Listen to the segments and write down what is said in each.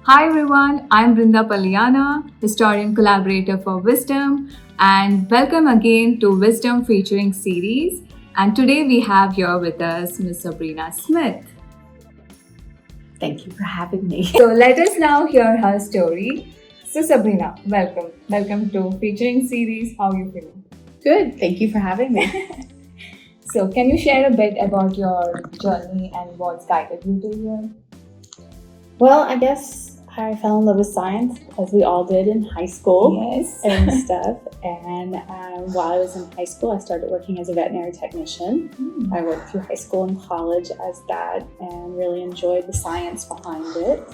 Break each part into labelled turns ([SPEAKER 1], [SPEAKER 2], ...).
[SPEAKER 1] Hi everyone, I'm Brinda Palliyana, historian collaborator for Wisdom, and welcome again to Wisdom Featuring series. And today we have here with us Miss Sabrina Smith.
[SPEAKER 2] Thank you for having me.
[SPEAKER 1] So let us now hear her story. So Sabrina, welcome. Welcome to Featuring series. How are you feeling?
[SPEAKER 2] Good. Thank you for having me.
[SPEAKER 1] So can you share a bit about your journey and what's guided you to here?
[SPEAKER 2] Well, I guess I fell in love with science, as we all did in high school.
[SPEAKER 1] Yes.
[SPEAKER 2] And stuff. And while I was in high school, I started working as a veterinary technician. I worked through high school and college as that and really enjoyed the science behind it.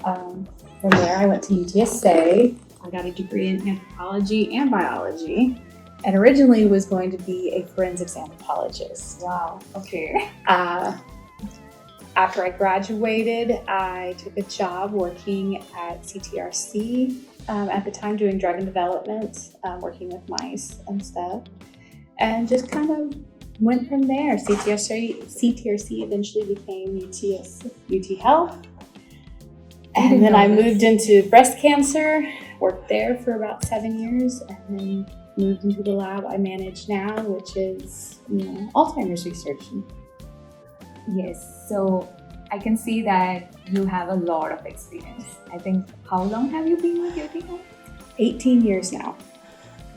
[SPEAKER 2] From there, I went to UTSA. I got a degree in anthropology and biology, and originally was going to be a forensics anthropologist.
[SPEAKER 1] Wow. Okay.
[SPEAKER 2] After I graduated, I took a job working at CTRC, at the time doing drug and development, working with mice and stuff, and just kind of went from there. CTRC eventually became UT Health. And then I moved into breast cancer, worked there for about 7 years, and then moved into the lab I manage now, which is Alzheimer's research.
[SPEAKER 1] Yes, so I can see that you have a lot of experience. I think, how long have you been with UT Health?
[SPEAKER 2] 18 years now.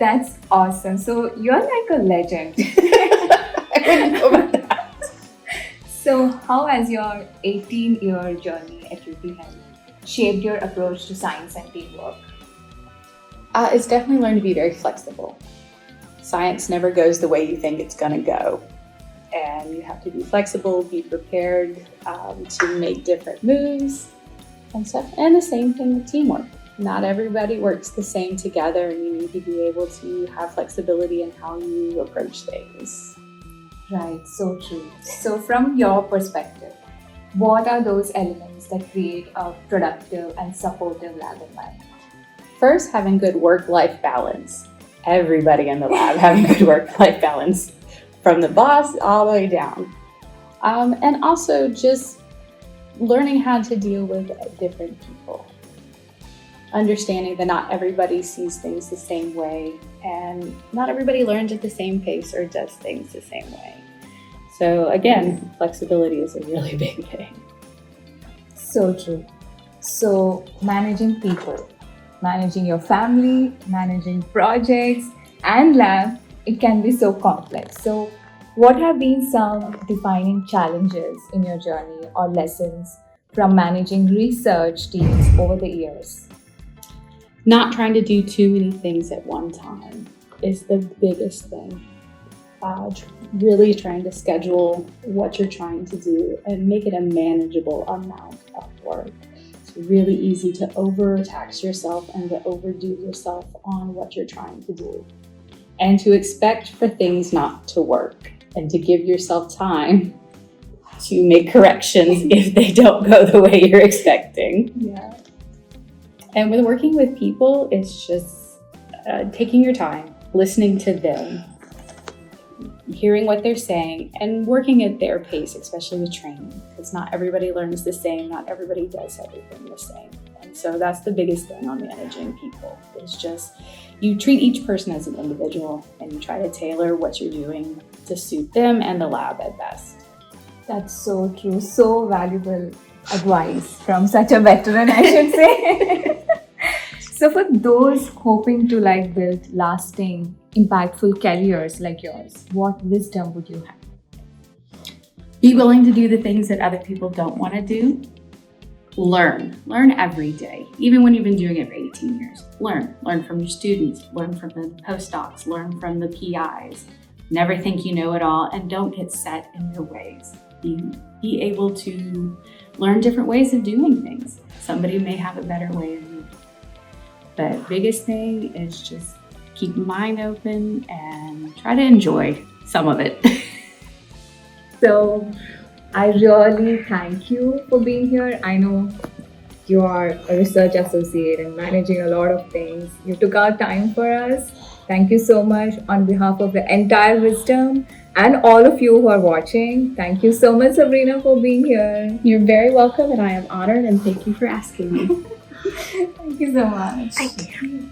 [SPEAKER 1] That's awesome. So you're like a legend.
[SPEAKER 2] I wouldn't know about that.
[SPEAKER 1] So how has your 18-year journey at UT Health shaped your approach to science and teamwork?
[SPEAKER 2] It's definitely learned to be very flexible. Science never goes the way you think it's going to go. And you have to be flexible, be prepared to make different moves and stuff. And the same thing with teamwork. Not everybody works the same together, and you need to be able to have flexibility in how you approach things.
[SPEAKER 1] Right, so true. So from your perspective, what are those elements that create a productive and supportive lab environment?
[SPEAKER 2] First, having good work-life balance. Everybody in the lab having good work-life balance, from the boss all the way down. And also just learning how to deal with different people. Understanding that not everybody sees things the same way, and not everybody learns at the same pace or does things the same way. So again, flexibility is a really big thing.
[SPEAKER 1] So true. So managing people, managing your family, managing projects and lab, it can be so complex. So what have been some defining challenges in your journey or lessons from managing research teams over the years?
[SPEAKER 2] Not trying to do too many things at one time is the biggest thing. Really trying to schedule what you're trying to do and make it a manageable amount of work. It's really easy to overtax yourself and to overdo yourself on what you're trying to do. And to expect for things not to work, and to give yourself time to make corrections if they don't go the way you're expecting.
[SPEAKER 1] Yeah.
[SPEAKER 2] And with working with people, it's just taking your time, listening to them, hearing what they're saying, and working at their pace, especially with training, because not everybody learns the same, not everybody does everything the same. And so that's the biggest thing on managing people, is just you treat each person as an individual, and you try to tailor what you're doing to suit them and the lab at best.
[SPEAKER 1] That's so true. So valuable advice from such a veteran, I should say. So for those hoping to build lasting, impactful careers like yours, what wisdom would you have?
[SPEAKER 2] Be willing to do the things that other people don't want to do. Learn every day, even when you've been doing it for 18 years. Learn from your students, learn from the postdocs, learn from the PIs. Never think you know it all, and don't get set in your ways. Be able to learn different ways of doing things. Somebody may have a better way than you. But biggest thing is just keep your mind open and try to enjoy some of it.
[SPEAKER 1] So I really thank you for being here. I know you are a research associate and managing a lot of things. You took out time for us. Thank you so much on behalf of the entire Wisdom And all of you who are watching, thank you so much, Sabrina, for being here.
[SPEAKER 2] You're very welcome, and I am honored, and thank you for asking me.
[SPEAKER 1] Thank you so much.
[SPEAKER 2] Thank you.